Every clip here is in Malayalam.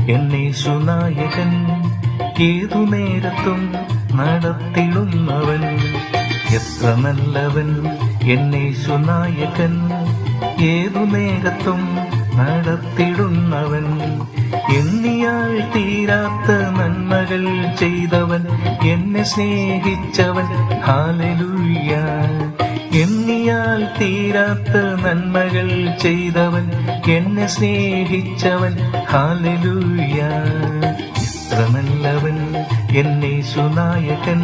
എന്നേശുനായകൻ ഏതു നേരത്തും നടത്തിടുന്നവൻ എത്ര നല്ലവൻ എന്നേശുനായകൻ ഏതു നേരത്തും നടത്തിടുന്നവൻ എണ്ണിയാൽ തീരാത്ത നന്മകൾ ചെയ്തവൻ എന്നെ സ്നേഹിച്ചവൻ ഹല്ലേലൂയ എണ്ണിയാൽ തീരാത്ത നന്മകൾ ചെയ്തവൻ എന്നെ സ്നേഹിച്ചവൻ ഹല്ലേലൂയ എത്ര നല്ലവൻ എന്നേശുനായകൻ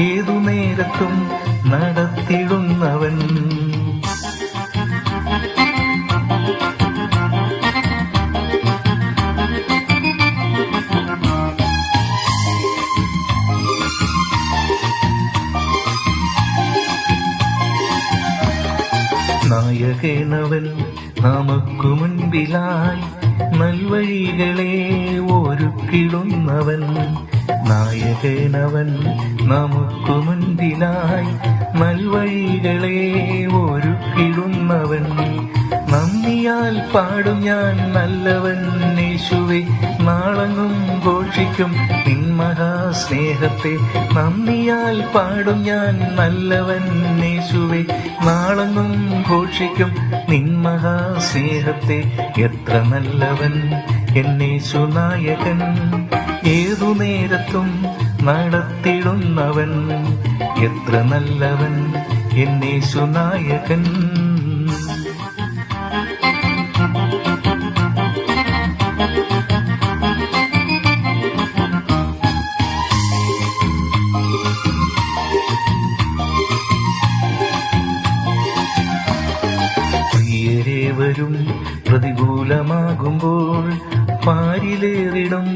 ഏതു നേരത്തും നടത്തിടുന്നവൻ നായകനവൻ നമുക്കു മുൻപിലായി നൽവഴികളെ ഒരുക്കിടുന്നവൻ നായകനവൻ നമുക്കു മുൻപിലായി നൽവഴികളെ ഒരുക്കിടുന്നവൻ നന്ദിയാൽ പാടും ഞാൻ നല്ലവൻ യേശുവേ നാളങ്ങും ഘോഷിക്കും നിൻ മഹാസ്നേഹത്തെ നന്ദിയാൽ പാടും ഞാൻ നല്ലവൻ യേശുവേ നാളങ്ങും ഘോഷിക്കും നിൻ മഹാസ്നേഹത്തെ എത്ര നല്ലവൻ എന്നേശുനായകൻ ഏതു നേരത്തും നടത്തിടുന്നവൻ എത്ര നല്ലവൻ എന്നേശുനായകൻ പ്രിയരേവരും പ്രതികൂലമാകുമ്പോൾ പാരിലേറിടും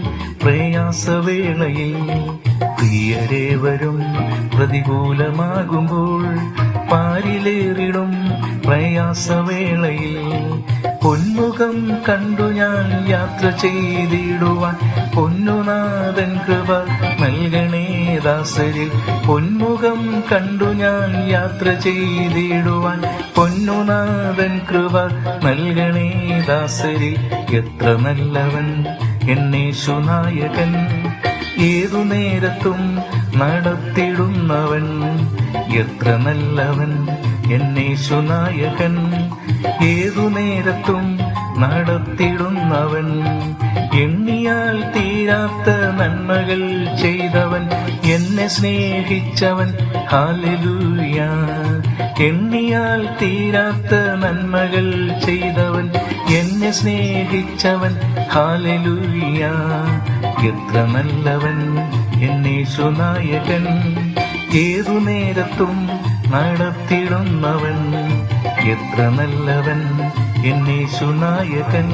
പ്രയാസവേളയിൽ പ്രിയരേവരും പ്രതികൂലമാകുമ്പോൾ പാരിലേറിടും പ്രയാസവേളയിൽ പൊന്മുഖം കണ്ടു ഞാൻ യാത്ര ചെയ്തിടുവാൻ പൊന്നുനാഥൻ കൃപ നൽകണേ ദാസരിൽ പൊന്മുഖം കണ്ടു ഞാൻ യാത്ര ചെയ്തിടുവാൻ പൊന്നുനാഥൻ കൃപ നൽകണേ ദാസരിൽ എത്ര നല്ലവൻ എന്നേശുനായകൻ ഏതു നേരത്തും നടത്തിടുന്നവൻ എത്ര നല്ലവൻ എന്നേശുനായകൻ ഏതു നേരത്തും നടത്തിടുന്നവൻ എണ്ണിയാൽ തീരാത്ത നന്മകൾ ചെയ്തവൻ എന്നെ സ്നേഹിച്ചവൻ ഹല്ലേലൂയ എണ്ണിയാൽ തീരാത്ത നന്മകൾ ചെയ്തവൻ എന്നെ സ്നേഹിച്ചവൻ ഹല്ലേലൂയ എത്ര നല്ലവൻ എന്നേശുനായകൻ ഏതു നേരത്തും നടത്തിടുന്നവൻ എത്ര നല്ലവൻ എന്നേശുനായകൻ